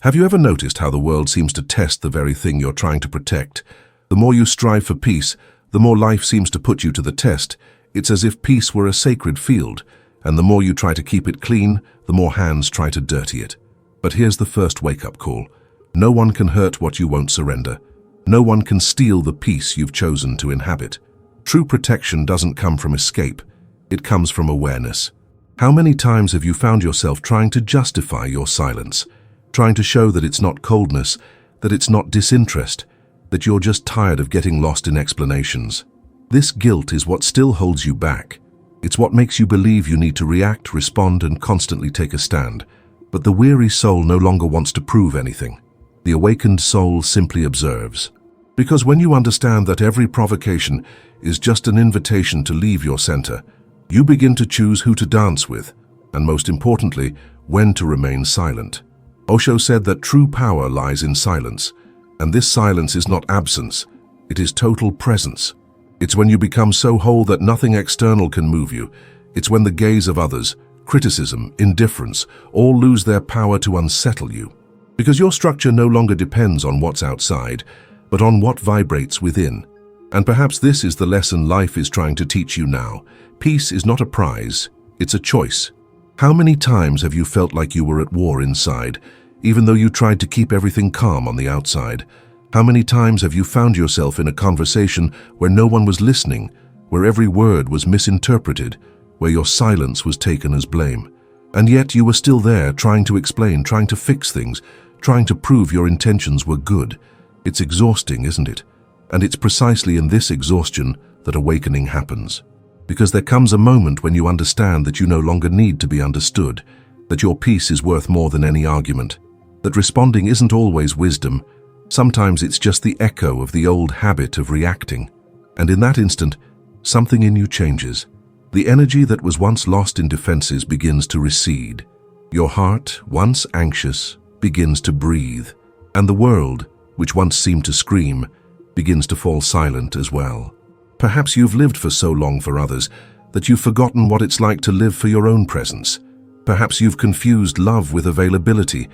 Have you ever noticed how the world seems to test the very thing you're trying to protect? The more you strive for peace, the more life seems to put you to the test. It's as if peace were a sacred field, and the more you try to keep it clean, the more hands try to dirty it. But here's the first wake-up call. No one can hurt what you won't surrender. No one can steal the peace you've chosen to inhabit. True protection doesn't come from escape. It comes from awareness. How many times have you found yourself trying to justify your silence? Trying to show that it's not coldness, that it's not disinterest, that you're just tired of getting lost in explanations. This guilt is what still holds you back. It's what makes you believe you need to react, respond, and constantly take a stand. But the weary soul no longer wants to prove anything. The awakened soul simply observes. Because when you understand that every provocation is just an invitation to leave your center, you begin to choose who to dance with, and most importantly, when to remain silent. Osho said that true power lies in silence, and this silence is not absence, it is total presence. It's when you become so whole that nothing external can move you. It's when the gaze of others, criticism, indifference, all lose their power to unsettle you. Because your structure no longer depends on what's outside, but on what vibrates within. And perhaps this is the lesson life is trying to teach you now. Peace is not a prize, it's a choice. How many times have you felt like you were at war inside, even though you tried to keep everything calm on the outside? How many times have you found yourself in a conversation where no one was listening, where every word was misinterpreted, where your silence was taken as blame? And yet you were still there, trying to explain, trying to fix things, trying to prove your intentions were good. It's exhausting, isn't it? And it's precisely in this exhaustion that awakening happens. Because there comes a moment when you understand that you no longer need to be understood, that your peace is worth more than any argument, that responding isn't always wisdom. Sometimes it's just the echo of the old habit of reacting. And in that instant, something in you changes. The energy that was once lost in defenses begins to recede. Your heart, once anxious, begins to breathe. And the world, which once seemed to scream, begins to fall silent as well. Perhaps you've lived for so long for others that you've forgotten what it's like to live for your own presence. Perhaps you've confused love with availability,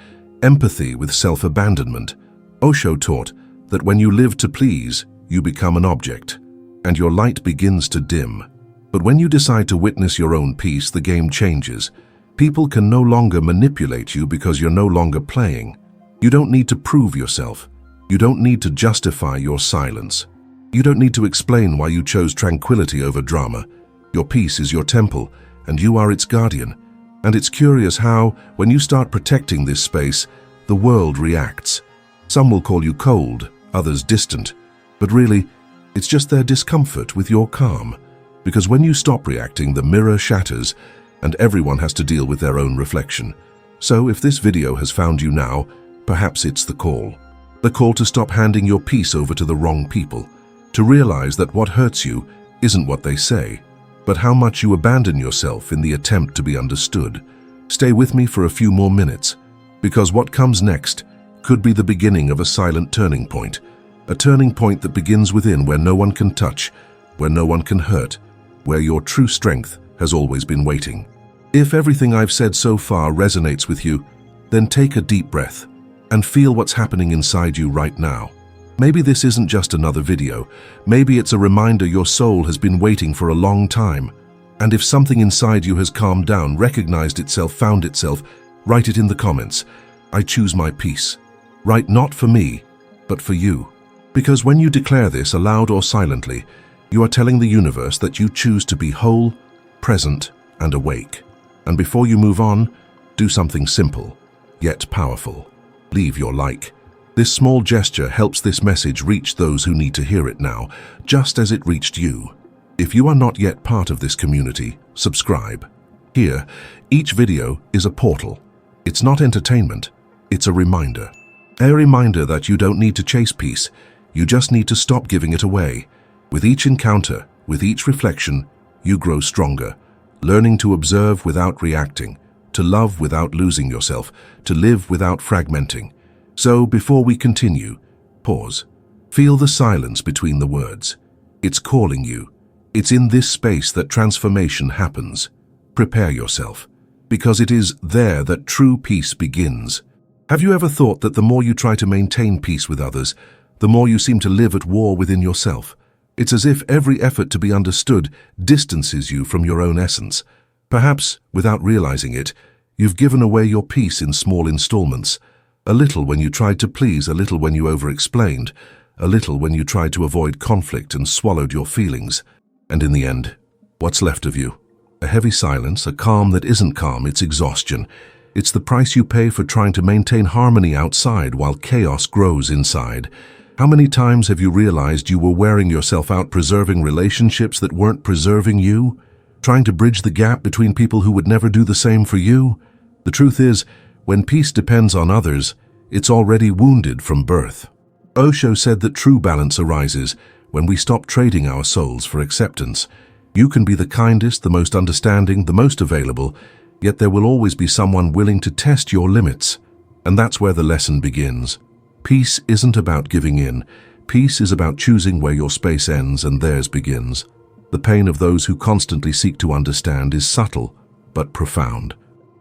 empathy with self-abandonment. Osho taught that when you live to please, you become an object, and your light begins to dim. But when you decide to witness your own peace, the game changes. People can no longer manipulate you because you're no longer playing. You don't need to prove yourself. You don't need to justify your silence. You don't need to explain why you chose tranquility over drama. Your peace is your temple, and you are its guardian. And it's curious how, when you start protecting this space, the world reacts. Some will call you cold, others distant, but really, it's just their discomfort with your calm. Because when you stop reacting, the mirror shatters, and everyone has to deal with their own reflection. So if this video has found you now, perhaps it's the call. The call to stop handing your peace over to the wrong people, to realize that what hurts you isn't what they say, but how much you abandon yourself in the attempt to be understood. Stay with me for a few more minutes, because what comes next could be the beginning of a silent turning point, a turning point that begins within, where no one can touch, where no one can hurt, where your true strength has always been waiting. If everything I've said so far resonates with you, then take a deep breath and feel what's happening inside you right now. Maybe this isn't just another video. Maybe it's a reminder your soul has been waiting for a long time. And if something inside you has calmed down, recognized itself, found itself, write it in the comments. I choose my peace. Write not for me, but for you. Because when you declare this aloud or silently, you are telling the universe that you choose to be whole, present, and awake. And before you move on, do something simple, yet powerful. Leave your like. This small gesture helps this message reach those who need to hear it now, just as it reached you. If you are not yet part of this community, subscribe. Here, each video is a portal. It's not entertainment, it's a reminder. A reminder that you don't need to chase peace, you just need to stop giving it away. With each encounter, with each reflection, you grow stronger, learning to observe without reacting, to love without losing yourself, to live without fragmenting. So, before we continue, pause. Feel the silence between the words. It's calling you. It's in this space that transformation happens. Prepare yourself, because it is there that true peace begins. Have you ever thought that the more you try to maintain peace with others, the more you seem to live at war within yourself? It's as if every effort to be understood distances you from your own essence. Perhaps, without realizing it, you've given away your peace in small installments. A little when you tried to please, a little when you over-explained, a little when you tried to avoid conflict and swallowed your feelings. And in the end, what's left of you? A heavy silence, a calm that isn't calm, it's exhaustion. It's the price you pay for trying to maintain harmony outside while chaos grows inside. How many times have you realized you were wearing yourself out preserving relationships that weren't preserving you? Trying to bridge the gap between people who would never do the same for you? The truth is, when peace depends on others, it's already wounded from birth. Osho said that true balance arises when we stop trading our souls for acceptance. You can be the kindest, the most understanding, the most available, yet there will always be someone willing to test your limits. And that's where the lesson begins. Peace isn't about giving in. Peace is about choosing where your space ends and theirs begins. The pain of those who constantly seek to understand is subtle, but profound.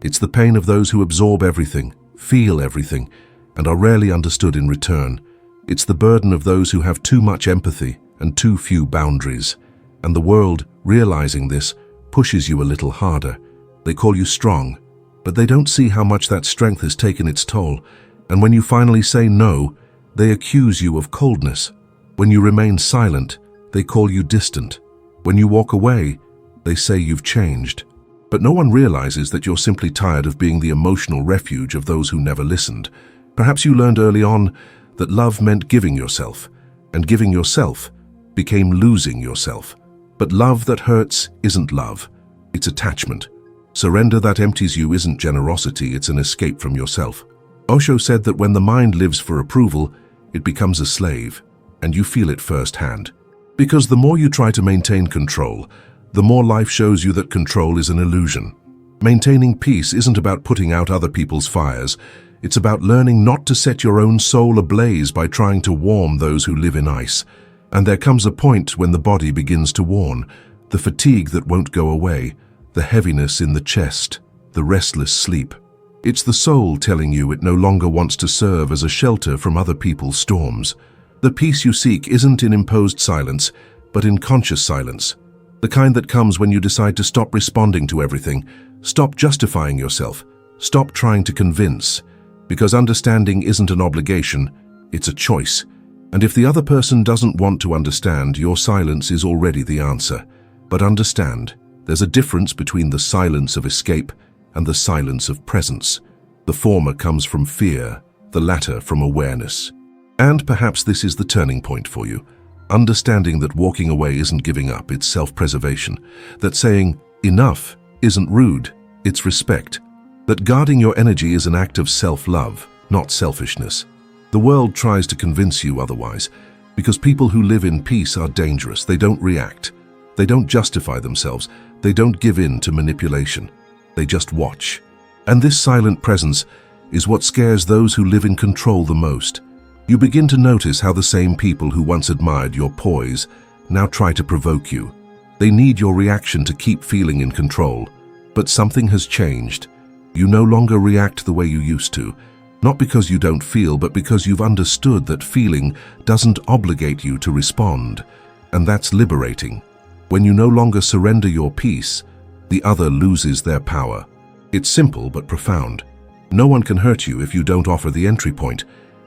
It's the pain of those who absorb everything, feel everything, and are rarely understood in return. It's the burden of those who have too much empathy and too few boundaries. And the world, realizing this, pushes you a little harder. They call you strong, but they don't see how much that strength has taken its toll. And when you finally say no, they accuse you of coldness. When you remain silent, they call you distant. When you walk away, they say you've changed. But no one realizes that you're simply tired of being the emotional refuge of those who never listened. Perhaps you learned early on that love meant giving yourself, and giving yourself became losing yourself. But love that hurts isn't love, it's attachment. Surrender that empties you isn't generosity, it's an escape from yourself. Osho said that when the mind lives for approval, it becomes a slave, and you feel it firsthand. Because the more you try to maintain control, the more life shows you that control is an illusion. Maintaining peace isn't about putting out other people's fires. It's about learning not to set your own soul ablaze by trying to warm those who live in ice. And there comes a point when the body begins to warn, the fatigue that won't go away, the heaviness in the chest, the restless sleep. It's the soul telling you it no longer wants to serve as a shelter from other people's storms. The peace you seek isn't in imposed silence, but in conscious silence. The kind that comes when you decide to stop responding to everything, stop justifying yourself, stop trying to convince. Because understanding isn't an obligation, it's a choice. And if the other person doesn't want to understand, your silence is already the answer. But understand, there's a difference between the silence of escape and the silence of presence. The former comes from fear, the latter from awareness. And perhaps this is the turning point for you. Understanding that walking away isn't giving up, it's self-preservation. That saying, enough, isn't rude, it's respect. That guarding your energy is an act of self-love, not selfishness. The world tries to convince you otherwise, because people who live in peace are dangerous. They don't react. They don't justify themselves. They don't give in to manipulation. They just watch. And this silent presence is what scares those who live in control the most. You begin to notice how the same people who once admired your poise now try to provoke you. They need your reaction to keep feeling in control. But something has changed. You no longer react the way you used to, not because you don't feel, but because you've understood that feeling doesn't obligate you to respond. And that's liberating. When you no longer surrender your peace, the other loses their power. It's simple but profound. No one can hurt you if you don't offer the entry point.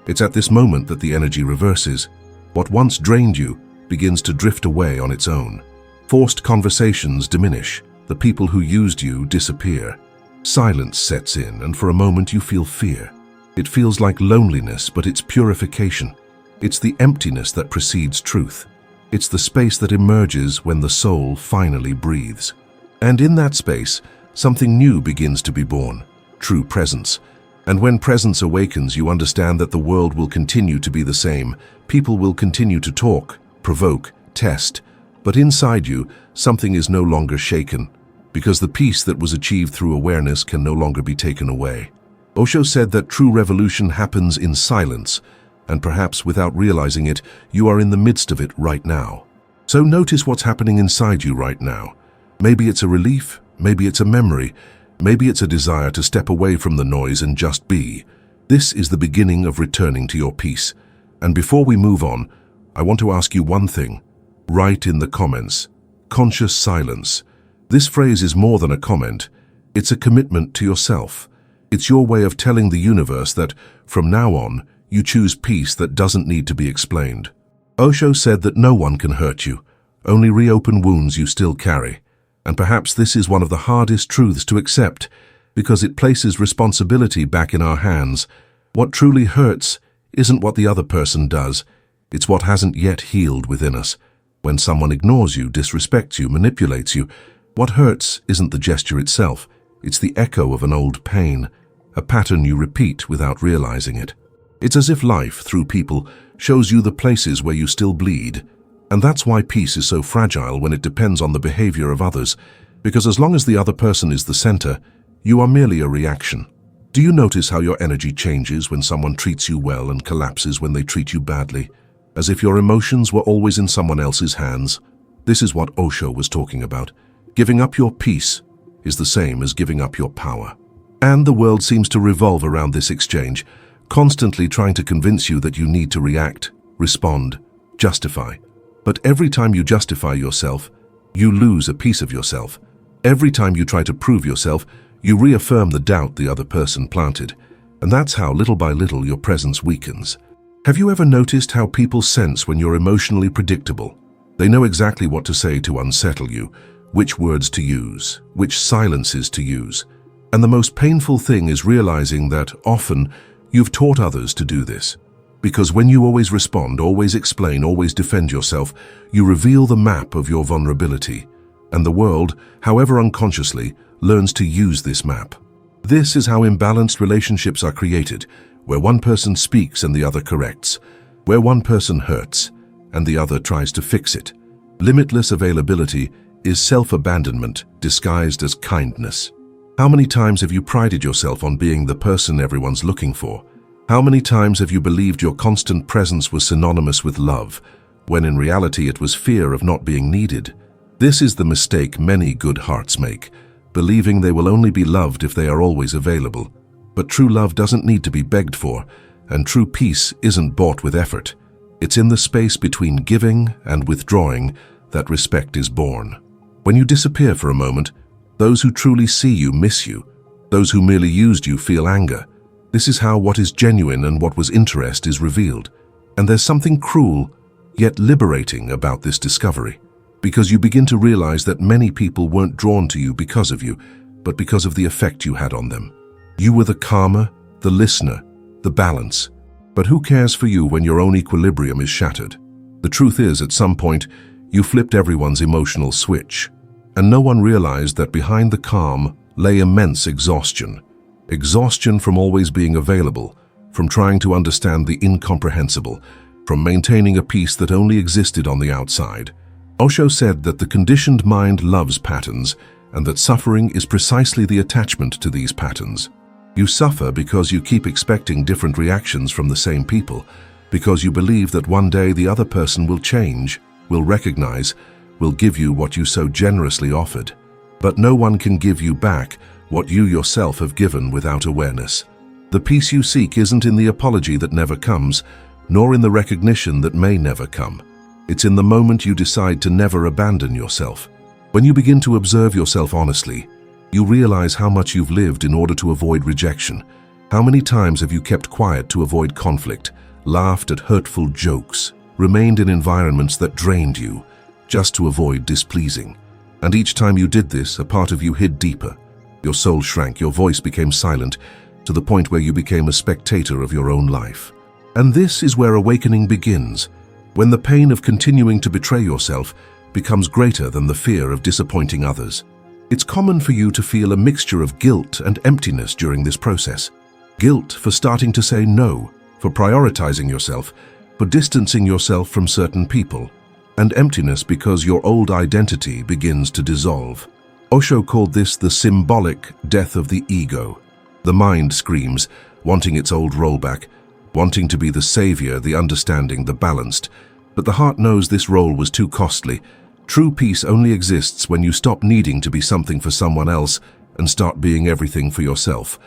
It's at this moment that the energy reverses. What once drained you begins to drift away on its own. Forced conversations diminish. The people who used you disappear. Silence sets in, and for a moment you feel fear. It feels like loneliness, but it's purification. It's the emptiness that precedes truth. It's the space that emerges when the soul finally breathes. And in that space, something new begins to be born, true presence. And when presence awakens, you understand that the world will continue to be the same. People will continue to talk, provoke, test. But inside you, something is no longer shaken, because the peace that was achieved through awareness can no longer be taken away. Osho said that true revolution happens in silence, and perhaps without realizing it, you are in the midst of it right now. So notice what's happening inside you right now. Maybe it's a relief, maybe it's a memory, maybe it's a desire to step away from the noise and just be. This is the beginning of returning to your peace. And before we move on, I want to ask you one thing. Write in the comments, conscious silence. This phrase is more than a comment. It's a commitment to yourself. It's your way of telling the universe that, from now on, you choose peace that doesn't need to be explained. Osho said that no one can hurt you, only reopen wounds you still carry. And perhaps this is one of the hardest truths to accept, because it places responsibility back in our hands. What truly hurts isn't what the other person does, it's what hasn't yet healed within us. When someone ignores you, disrespects you, manipulates you, what hurts isn't the gesture itself, it's the echo of an old pain, a pattern you repeat without realizing it. It's as if life, through people, shows you the places where you still bleed. And that's why peace is so fragile when it depends on the behavior of others, because as long as the other person is the center, you are merely a reaction. Do you notice how your energy changes when someone treats you well and collapses when they treat you badly? As if your emotions were always in someone else's hands? This is what Osho was talking about. Giving up your peace is the same as giving up your power. And the world seems to revolve around this exchange, constantly trying to convince you that you need to react, respond, justify. But every time you justify yourself, you lose a piece of yourself. Every time you try to prove yourself, you reaffirm the doubt the other person planted. And that's how, little by little, your presence weakens. Have you ever noticed how people sense when you're emotionally predictable? They know exactly what to say to unsettle you, which words to use, which silences to use. And the most painful thing is realizing that, often, you've taught others to do this. Because when you always respond, always explain, always defend yourself, you reveal the map of your vulnerability. And the world, however unconsciously, learns to use this map. This is how imbalanced relationships are created, where one person speaks and the other corrects, where one person hurts and the other tries to fix it. Limitless availability is self-abandonment disguised as kindness. How many times have you prided yourself on being the person everyone's looking for? How many times have you believed your constant presence was synonymous with love, when in reality it was fear of not being needed? This is the mistake many good hearts make, believing they will only be loved if they are always available. But true love doesn't need to be begged for, and true peace isn't bought with effort. It's in the space between giving and withdrawing that respect is born. When you disappear for a moment, those who truly see you miss you. Those who merely used you feel anger. This is how what is genuine and what was interest is revealed. And there's something cruel, yet liberating about this discovery. Because you begin to realize that many people weren't drawn to you because of you, but because of the effect you had on them. You were the calmer, the listener, the balance. But who cares for you when your own equilibrium is shattered? The truth is, at some point, you flipped everyone's emotional switch. And no one realized that behind the calm lay immense exhaustion. Exhaustion from always being available, from trying to understand the incomprehensible, from maintaining a peace that only existed on the outside. Osho said that the conditioned mind loves patterns, and that suffering is precisely the attachment to these patterns. You suffer because you keep expecting different reactions from the same people, because you believe that one day the other person will change, will recognize, will give you what you so generously offered. But no one can give you back what you yourself have given without awareness. The peace you seek isn't in the apology that never comes, nor in the recognition that may never come. It's in the moment you decide to never abandon yourself. When you begin to observe yourself honestly, you realize how much you've lived in order to avoid rejection. How many times have you kept quiet to avoid conflict, laughed at hurtful jokes, remained in environments that drained you, just to avoid displeasing? And each time you did this, a part of you hid deeper. Your soul shrank, your voice became silent, to the point where you became a spectator of your own life. And this is where awakening begins, when the pain of continuing to betray yourself becomes greater than the fear of disappointing others. It's common for you to feel a mixture of guilt and emptiness during this process. Guilt for starting to say no, for prioritizing yourself, for distancing yourself from certain people, and emptiness because your old identity begins to dissolve. Osho called this the symbolic death of the ego. The mind screams, wanting its old role back, wanting to be the savior, the understanding, the balanced. But the heart knows this role was too costly. True peace only exists when you stop needing to be something for someone else and start being everything for yourself.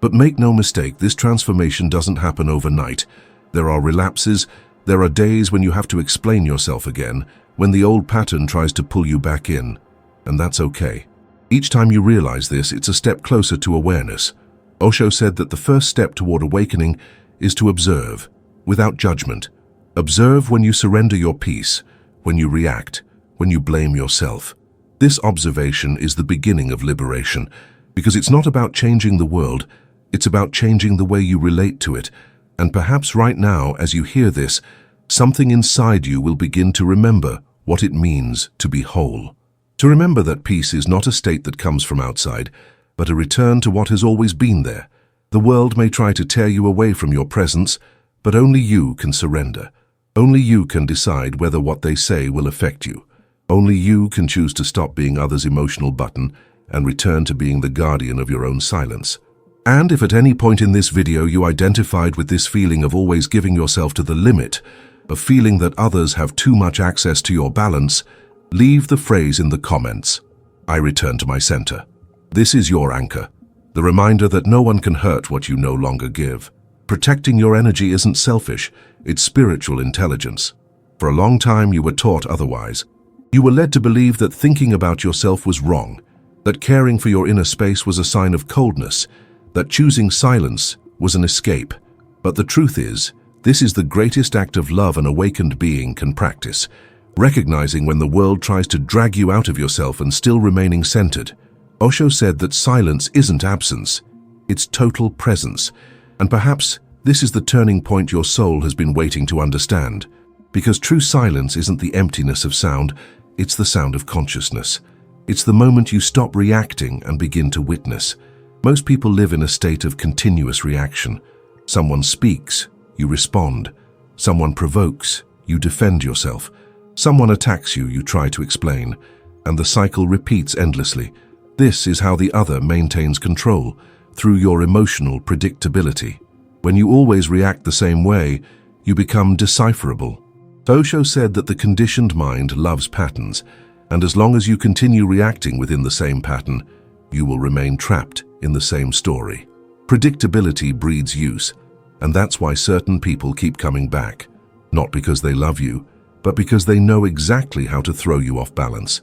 But make no mistake, this transformation doesn't happen overnight. There are relapses, there are days when you have to explain yourself again, when the old pattern tries to pull you back in. And that's okay. Each time you realize this, it's a step closer to awareness. Osho said that the first step toward awakening is to observe, without judgment. Observe when you surrender your peace, when you react, when you blame yourself. This observation is the beginning of liberation, because it's not about changing the world, it's about changing the way you relate to it. And perhaps right now, as you hear this, something inside you will begin to remember what it means to be whole. To remember that peace is not a state that comes from outside, but a return to what has always been there. The world may try to tear you away from your presence, but only you can surrender. Only you can decide whether what they say will affect you. Only you can choose to stop being others' emotional button and return to being the guardian of your own silence. And if at any point in this video you identified with this feeling of always giving yourself to the limit, of feeling that others have too much access to your balance, leave the phrase in the comments. I return to my center. This is your anchor, the reminder that no one can hurt what you no longer give. Protecting your energy isn't selfish, it's spiritual intelligence. For a long time you were taught otherwise. You were led to believe that thinking about yourself was wrong, that caring for your inner space was a sign of coldness, that choosing silence was an escape. But the truth is, this is the greatest act of love an awakened being can practice, recognizing when the world tries to drag you out of yourself and still remaining centered. Osho said that silence isn't absence, it's total presence. And perhaps this is the turning point your soul has been waiting to understand. Because true silence isn't the emptiness of sound, it's the sound of consciousness. It's the moment you stop reacting and begin to witness. Most people live in a state of continuous reaction. Someone speaks, you respond. Someone provokes, you defend yourself. Someone attacks you, you try to explain. And the cycle repeats endlessly. This is how the other maintains control, through your emotional predictability. When you always react the same way, you become decipherable. Osho said that the conditioned mind loves patterns, and as long as you continue reacting within the same pattern, you will remain trapped in the same story. Predictability breeds use, and that's why certain people keep coming back, not because they love you, but because they know exactly how to throw you off balance.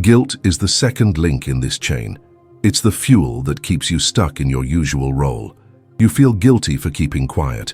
Guilt is the second link in this chain. It's the fuel that keeps you stuck in your usual role. You feel guilty for keeping quiet,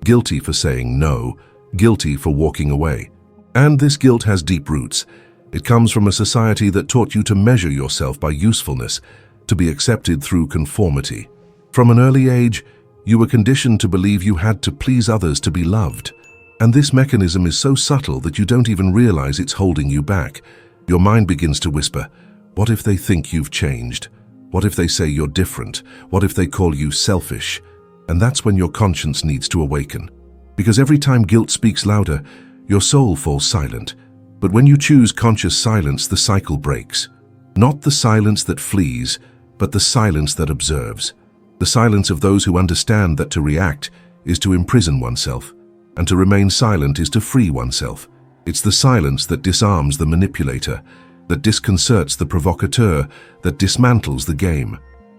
guilty for saying no, guilty for walking away. And this guilt has deep roots. It comes from a society that taught you to measure yourself by usefulness, to be accepted through conformity. From an early age, you were conditioned to believe you had to please others to be loved. And this mechanism is so subtle that you don't even realize it's holding you back. Your mind begins to whisper, what if they think you've changed? What if they say you're different? What if they call you selfish? And that's when your conscience needs to awaken. Because every time guilt speaks louder, your soul falls silent. But when you choose conscious silence, the cycle breaks. Not the silence that flees, but the silence that observes. The silence of those who understand that to react is to imprison oneself, and to remain silent is to free oneself. It's the silence that disarms the manipulator, that disconcerts the provocateur, that dismantles the game.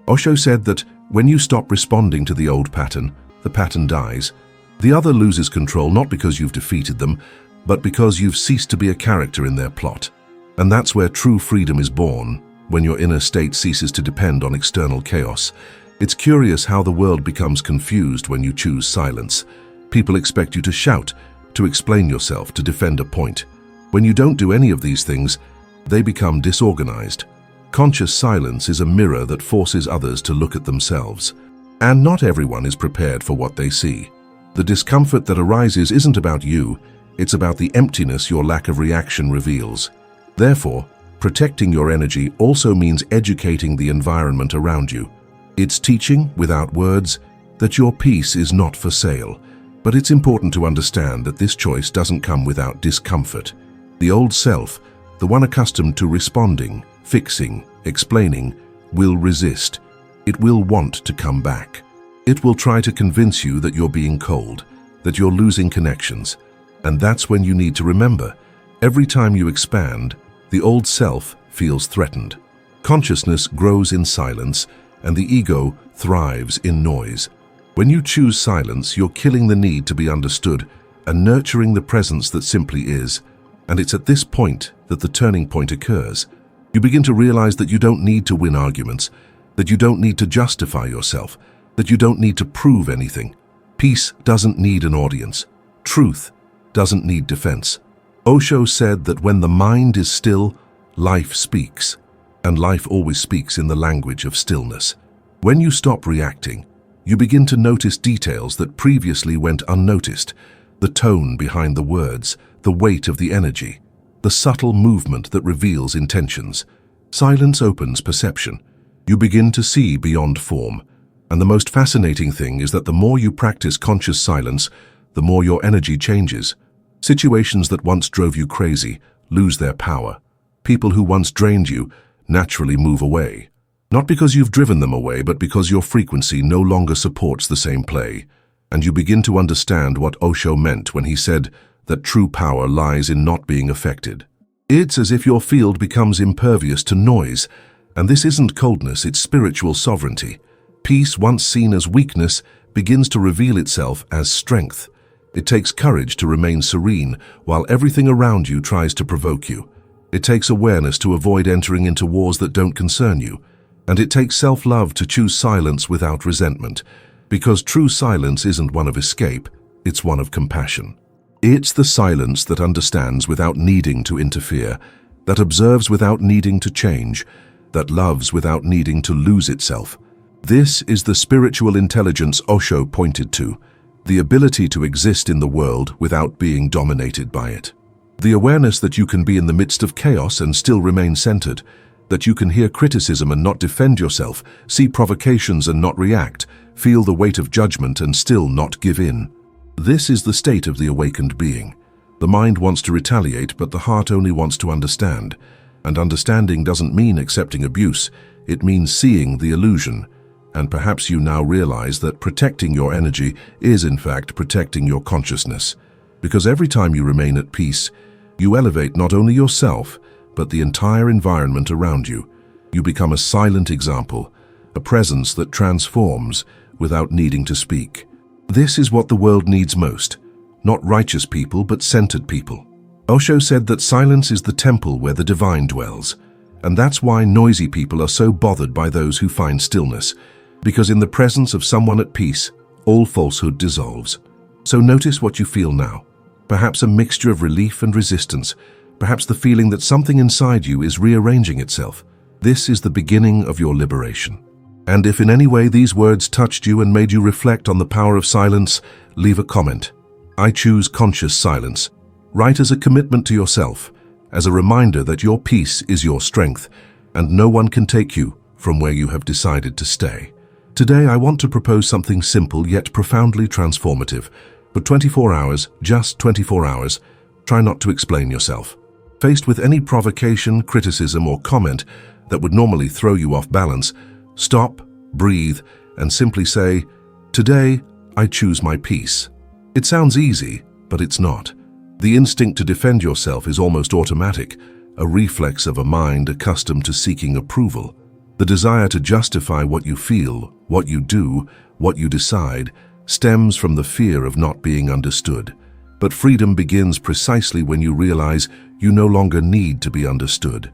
Osho said that when you stop responding to the old pattern, the pattern dies. The other loses control not because you've defeated them, but because you've ceased to be a character in their plot. And that's where true freedom is born, when your inner state ceases to depend on external chaos. It's curious how the world becomes confused when you choose silence. People expect you to shout, to explain yourself, to defend a point. When you don't do any of these things, they become disorganized. Conscious silence is a mirror that forces others to look at themselves. And not everyone is prepared for what they see. The discomfort that arises isn't about you, it's about the emptiness your lack of reaction reveals. Therefore, protecting your energy also means educating the environment around you. It's teaching, without words, that your peace is not for sale. But it's important to understand that this choice doesn't come without discomfort. The old self, the one accustomed to responding, fixing, explaining, will resist. It will want to come back. It will try to convince you that you're being cold, that you're losing connections. And that's when you need to remember, every time you expand, the old self feels threatened. Consciousness grows in silence, and the ego thrives in noise. When you choose silence, you're killing the need to be understood and nurturing the presence that simply is. And it's at this point that the turning point occurs. You begin to realize that you don't need to win arguments, that you don't need to justify yourself, that you don't need to prove anything. Peace doesn't need an audience. Truth doesn't need defense. Osho said that when the mind is still, life speaks, and life always speaks in the language of stillness. When you stop reacting, you begin to notice details that previously went unnoticed, the tone behind the words, the weight of the energy, the subtle movement that reveals intentions. Silence opens perception. You begin to see beyond form. And the most fascinating thing is that the more you practice conscious silence, the more your energy changes. Situations that once drove you crazy lose their power. People who once drained you naturally move away. Not because you've driven them away, but because your frequency no longer supports the same play. And you begin to understand what Osho meant when he said that true power lies in not being affected. It's as if your field becomes impervious to noise, and this isn't coldness, it's spiritual sovereignty. Peace, once seen as weakness, begins to reveal itself as strength. It takes courage to remain serene while everything around you tries to provoke you. It takes awareness to avoid entering into wars that don't concern you. And it takes self-love to choose silence without resentment, because true silence isn't one of escape, it's one of compassion. It's the silence that understands without needing to interfere, that observes without needing to change, that loves without needing to lose itself. This is the spiritual intelligence Osho pointed to, the ability to exist in the world without being dominated by it. The awareness that you can be in the midst of chaos and still remain centered, that you can hear criticism and not defend yourself, see provocations and not react, feel the weight of judgment and still not give in. This is the state of the awakened being. The mind wants to retaliate, but the heart only wants to understand. And understanding doesn't mean accepting abuse, it means seeing the illusion. And perhaps you now realize that protecting your energy is in fact protecting your consciousness. Because every time you remain at peace, you elevate not only yourself, but the entire environment around you. You become a silent example, a presence that transforms without needing to speak. This is what the world needs most, not righteous people, but centered people. Osho said that silence is the temple where the divine dwells, and that's why noisy people are so bothered by those who find stillness, because in the presence of someone at peace, all falsehood dissolves. So notice what you feel now, perhaps a mixture of relief and resistance, perhaps the feeling that something inside you is rearranging itself. This is the beginning of your liberation. And if in any way these words touched you and made you reflect on the power of silence, leave a comment. I choose conscious silence. Write as a commitment to yourself, as a reminder that your peace is your strength, and no one can take you from where you have decided to stay. Today I want to propose something simple yet profoundly transformative. For 24 hours, just 24 hours, try not to explain yourself. Faced with any provocation, criticism, or comment that would normally throw you off balance, stop, breathe, and simply say, "Today, I choose my peace." It sounds easy, but it's not. The instinct to defend yourself is almost automatic, a reflex of a mind accustomed to seeking approval. The desire to justify what you feel, what you do, what you decide, stems from the fear of not being understood. But freedom begins precisely when you realize you no longer need to be understood.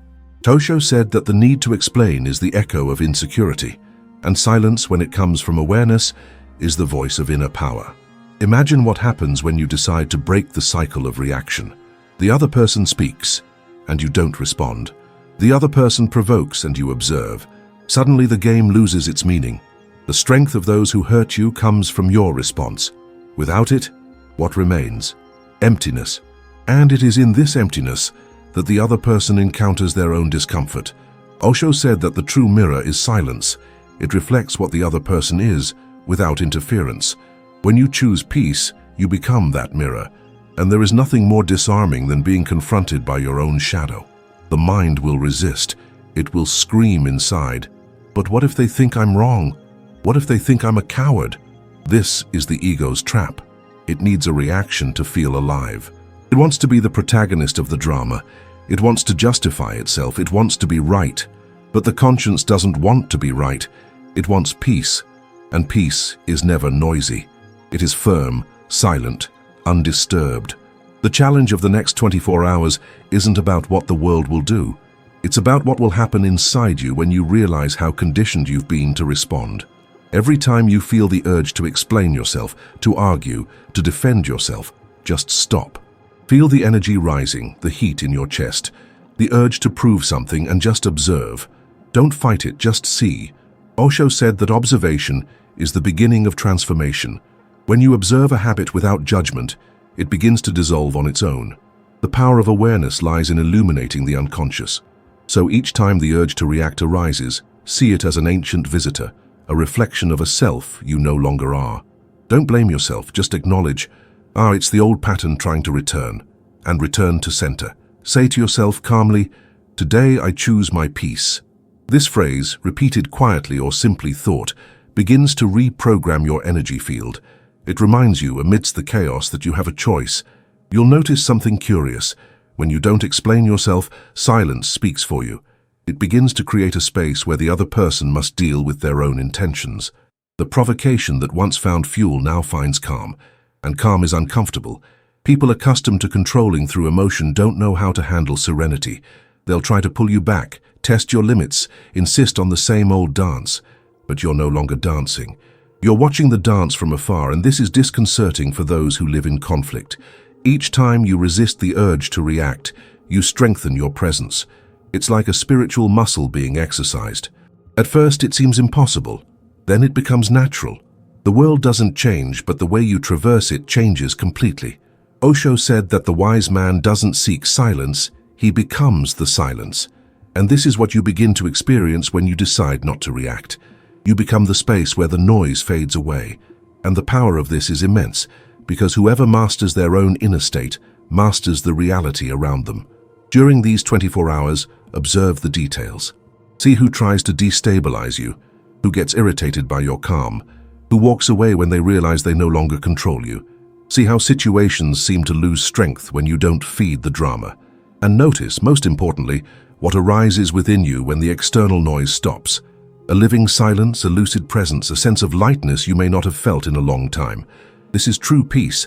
Osho said that the need to explain is the echo of insecurity, and silence, when it comes from awareness, is the voice of inner power. Imagine what happens when you decide to break the cycle of reaction. The other person speaks, and you don't respond. The other person provokes, and you observe. Suddenly the game loses its meaning. The strength of those who hurt you comes from your response. Without it, what remains? Emptiness. And it is in this emptiness that the other person encounters their own discomfort. Osho said that the true mirror is silence. It reflects what the other person is, without interference. When you choose peace, you become that mirror, and there is nothing more disarming than being confronted by your own shadow. The mind will resist. It will scream inside. But what if they think I'm wrong? What if they think I'm a coward? This is the ego's trap. It needs a reaction to feel alive. It wants to be the protagonist of the drama. It wants to justify itself. It wants to be right. But the conscience doesn't want to be right. It wants peace, And peace is never noisy. It is firm, silent, undisturbed. The challenge of the next 24 hours isn't about what the world will do. It's about what will happen inside you when you realize how conditioned you've been to respond. Every time you feel the urge to explain yourself, to argue, to defend yourself, just stop. Feel the energy rising, the heat in your chest, the urge to prove something, and just observe. Don't fight it, just see. Osho said that observation is the beginning of transformation. When you observe a habit without judgment, it begins to dissolve on its own. The power of awareness lies in illuminating the unconscious. So each time the urge to react arises, see it as an ancient visitor, a reflection of a self you no longer are. Don't blame yourself, just acknowledge, it's the old pattern trying to return, and return to center. Say to yourself calmly, today I choose my peace. This phrase, repeated quietly or simply thought, begins to reprogram your energy field. It reminds you, amidst the chaos, that you have a choice. You'll notice something curious. When you don't explain yourself, silence speaks for you. It begins to create a space where the other person must deal with their own intentions. The provocation that once found fuel now finds calm, and calm is uncomfortable. People accustomed to controlling through emotion don't know how to handle serenity. They'll try to pull you back, test your limits, insist on the same old dance. But you're no longer dancing. You're watching the dance from afar, and this is disconcerting for those who live in conflict. Each time you resist the urge to react, you strengthen your presence. It's like a spiritual muscle being exercised. At first it seems impossible, then it becomes natural. The world doesn't change, but the way you traverse it changes completely. Osho said that the wise man doesn't seek silence, he becomes the silence. And this is what you begin to experience when you decide not to react. You become the space where the noise fades away. And the power of this is immense, because whoever masters their own inner state masters the reality around them. During these 24 hours, observe the details. See who tries to destabilize you, who gets irritated by your calm, who walks away when they realize they no longer control you. See how situations seem to lose strength when you don't feed the drama. And notice, most importantly, what arises within you when the external noise stops. A living silence, a lucid presence, a sense of lightness you may not have felt in a long time. This is true peace,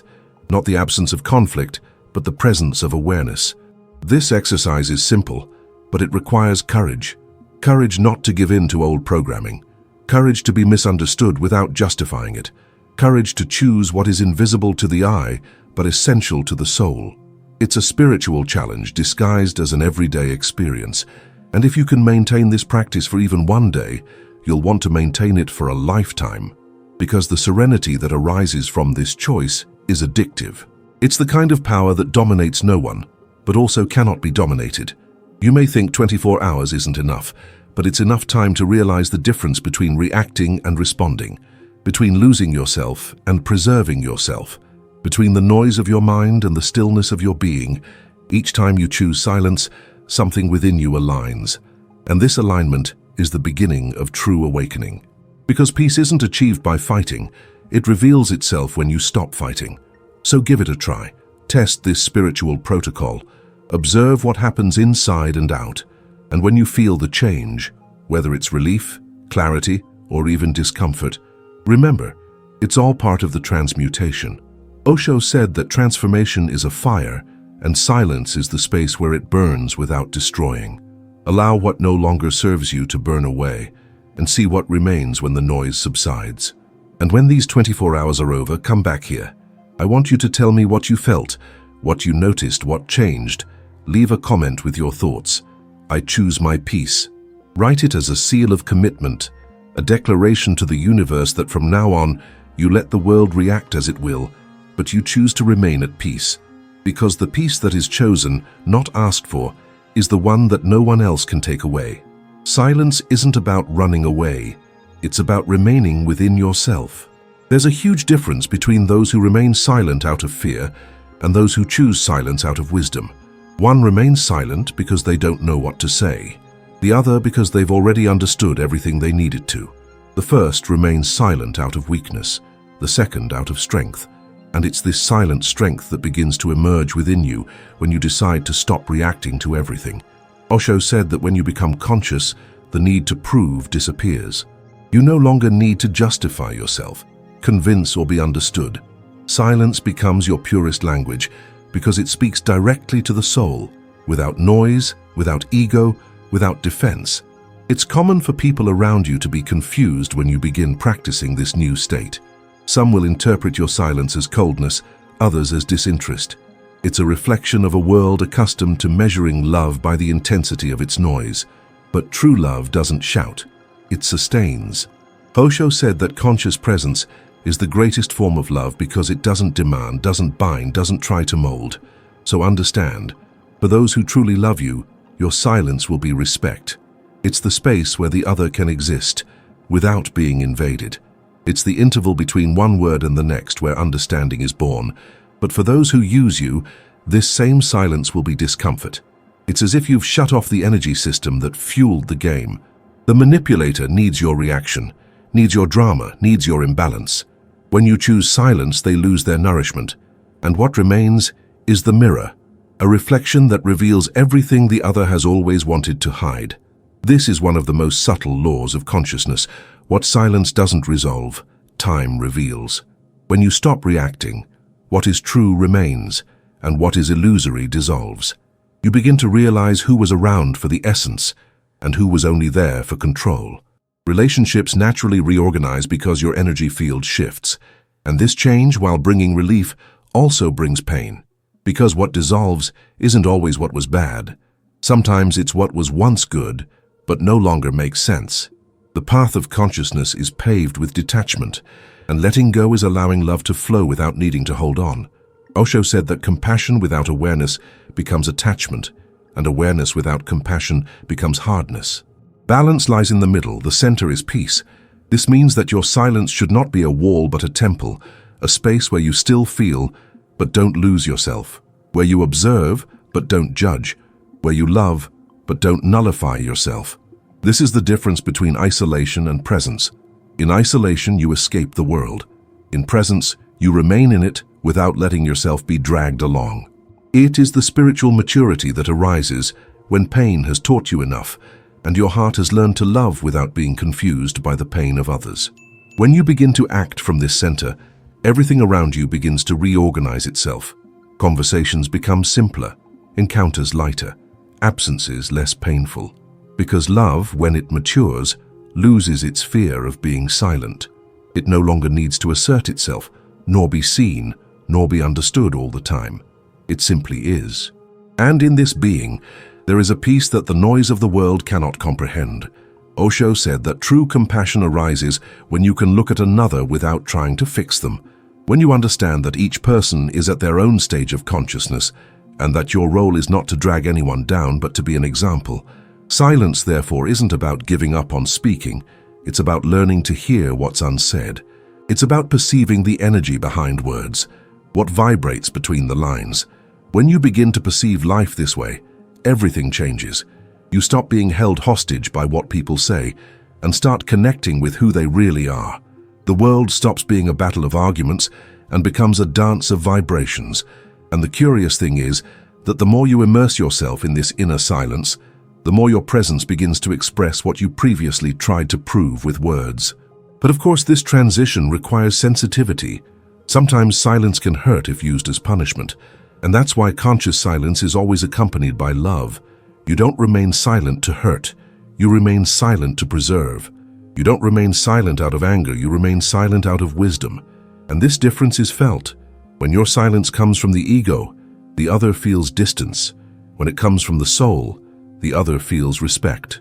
not the absence of conflict, but the presence of awareness. This exercise is simple, but it requires courage. Courage not to give in to old programming. Courage to be misunderstood without justifying it. Courage to choose what is invisible to the eye, but essential to the soul. It's a spiritual challenge disguised as an everyday experience. And if you can maintain this practice for even one day, you'll want to maintain it for a lifetime. Because the serenity that arises from this choice is addictive. It's the kind of power that dominates no one, but also cannot be dominated. You may think 24 hours isn't enough, but it's enough time to realize the difference between reacting and responding, between losing yourself and preserving yourself, between the noise of your mind and the stillness of your being. Each time you choose silence, something within you aligns. And this alignment is the beginning of true awakening. Because peace isn't achieved by fighting, it reveals itself when you stop fighting. So give it a try. Test this spiritual protocol. Observe what happens inside and out. And when you feel the change, whether it's relief, clarity, or even discomfort, remember, it's all part of the transmutation. Osho said that transformation is a fire, and silence is the space where it burns without destroying. Allow what no longer serves you to burn away, and see what remains when the noise subsides. And when these 24 hours are over, come back here. I want you to tell me what you felt, what you noticed, what changed. Leave a comment with your thoughts. I choose my peace. Write it as a seal of commitment, a declaration to the universe that from now on, you let the world react as it will, but you choose to remain at peace. Because the peace that is chosen, not asked for, is the one that no one else can take away. Silence isn't about running away. It's about remaining within yourself. There's a huge difference between those who remain silent out of fear and those who choose silence out of wisdom. One remains silent because they don't know what to say. The other because they've already understood everything they needed to. The first remains silent out of weakness, the second out of strength. And it's this silent strength that begins to emerge within you when you decide to stop reacting to everything. Osho said that when you become conscious, the need to prove disappears. You no longer need to justify yourself, convince or be understood. Silence becomes your purest language because it speaks directly to the soul, without noise, without ego, without defense. It's common for people around you to be confused when you begin practicing this new state. Some will interpret your silence as coldness, others as disinterest. It's a reflection of a world accustomed to measuring love by the intensity of its noise. But true love doesn't shout, it sustains. Osho said that conscious presence is the greatest form of love because it doesn't demand, doesn't bind, doesn't try to mold. So understand, for those who truly love you, your silence will be respect. It's the space where the other can exist without being invaded. It's the interval between one word and the next where understanding is born. But for those who use you, this same silence will be discomfort. It's as if you've shut off the energy system that fueled the game. The manipulator needs your reaction, needs your drama, needs your imbalance. When you choose silence, they lose their nourishment. And what remains is the mirror, a reflection that reveals everything the other has always wanted to hide. This is one of the most subtle laws of consciousness. What silence doesn't resolve, time reveals. When you stop reacting, what is true remains, and what is illusory dissolves. You begin to realize who was around for the essence, and who was only there for control. Relationships naturally reorganize because your energy field shifts, and this change, while bringing relief, also brings pain. Because what dissolves isn't always what was bad. Sometimes it's what was once good, but no longer makes sense. The path of consciousness is paved with detachment, and letting go is allowing love to flow without needing to hold on. Osho said that compassion without awareness becomes attachment, and awareness without compassion becomes hardness. Balance lies in the middle, the center is peace. This means that your silence should not be a wall but a temple, a space where you still feel, but don't lose yourself, where you observe, but don't judge, where you love, but don't nullify yourself. This is the difference between isolation and presence. In isolation, you escape the world. In presence, you remain in it without letting yourself be dragged along. It is the spiritual maturity that arises when pain has taught you enough, and your heart has learned to love without being confused by the pain of others. When you begin to act from this center, everything around you begins to reorganize itself. Conversations become simpler, encounters lighter, absences less painful. Because love, when it matures, loses its fear of being silent. It no longer needs to assert itself, nor be seen, nor be understood all the time. It simply is. And in this being, there is a peace that the noise of the world cannot comprehend. Osho said that true compassion arises when you can look at another without trying to fix them. When you understand that each person is at their own stage of consciousness, and that your role is not to drag anyone down but to be an example. Silence, therefore, isn't about giving up on speaking. It's about learning to hear what's unsaid. It's about perceiving the energy behind words, what vibrates between the lines. When you begin to perceive life this way, everything changes. You stop being held hostage by what people say and start connecting with who they really are. The world stops being a battle of arguments and becomes a dance of vibrations. And the curious thing is that the more you immerse yourself in this inner silence, the more your presence begins to express what you previously tried to prove with words. But of course, this transition requires sensitivity. Sometimes silence can hurt if used as punishment, and that's why conscious silence is always accompanied by love. You don't remain silent to hurt. You remain silent to preserve. You don't remain silent out of anger. You remain silent out of wisdom. And this difference is felt. When your silence comes from the ego, the other feels distance. When it comes from the soul, the other feels respect.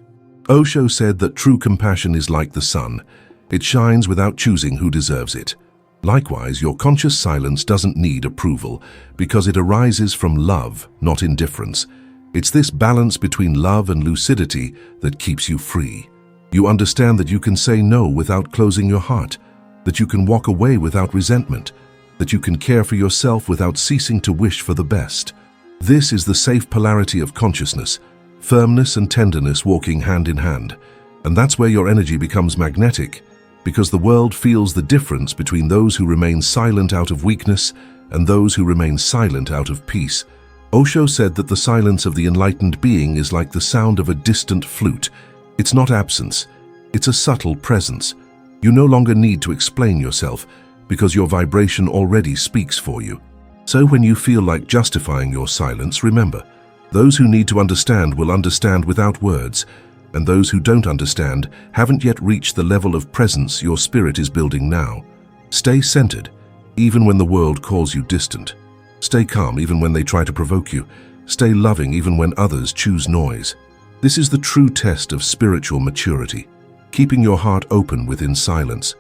Osho said that true compassion is like the sun. It shines without choosing who deserves it. Likewise, your conscious silence doesn't need approval because it arises from love, not indifference. It's this balance between love and lucidity that keeps you free. You understand that you can say no without closing your heart, that you can walk away without resentment, that you can care for yourself without ceasing to wish for the best. This is the safe polarity of consciousness, firmness and tenderness walking hand in hand. And that's where your energy becomes magnetic, because the world feels the difference between those who remain silent out of weakness and those who remain silent out of peace. Osho said that the silence of the enlightened being is like the sound of a distant flute. It's not absence, it's a subtle presence, You no longer need to explain yourself because your vibration already speaks for you. So when you feel like justifying your silence, remember, those who need to understand will understand without words, and those who don't understand haven't yet reached the level of presence your spirit is building now. Stay centered, even when the world calls you distant. Stay calm even when they try to provoke you. Stay loving even when others choose noise. This is the true test of spiritual maturity, keeping your heart open within silence.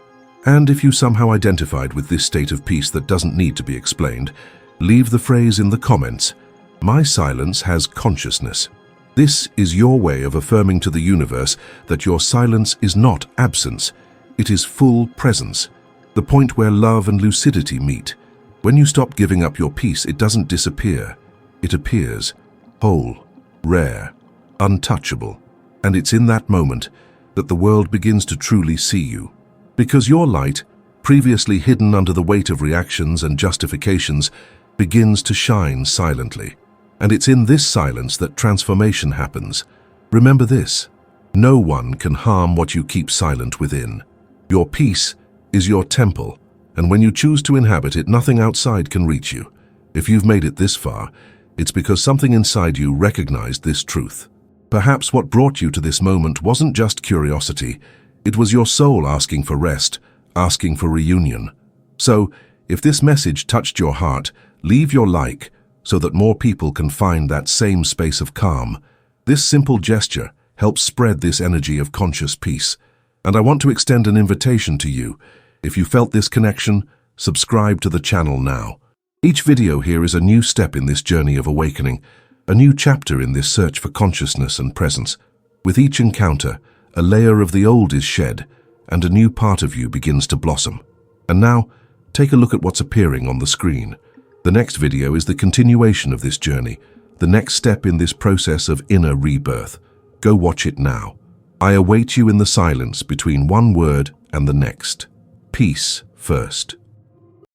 And if you somehow identified with this state of peace that doesn't need to be explained, leave the phrase in the comments, "My silence has consciousness." This is your way of affirming to the universe that your silence is not absence, it is full presence, the point where love and lucidity meet. When you stop giving up your peace, it doesn't disappear. It appears, whole, rare, untouchable. And it's in that moment that the world begins to truly see you. Because your light, previously hidden under the weight of reactions and justifications, begins to shine silently. And it's in this silence that transformation happens. Remember this: no one can harm what you keep silent within. Your peace is your temple, and when you choose to inhabit it, nothing outside can reach you. If you've made it this far, it's because something inside you recognized this truth. Perhaps what brought you to this moment wasn't just curiosity, it was your soul asking for rest, asking for reunion. So, if this message touched your heart, leave your like so that more people can find that same space of calm. This simple gesture helps spread this energy of conscious peace. And I want to extend an invitation to you. If you felt this connection, subscribe to the channel now. Each video here is a new step in this journey of awakening, a new chapter in this search for consciousness and presence. With each encounter, a layer of the old is shed, and a new part of you begins to blossom. And now, take a look at what's appearing on the screen. The next video is the continuation of this journey, the next step in this process of inner rebirth. Go watch it now. I await you in the silence between one word and the next. Peace first.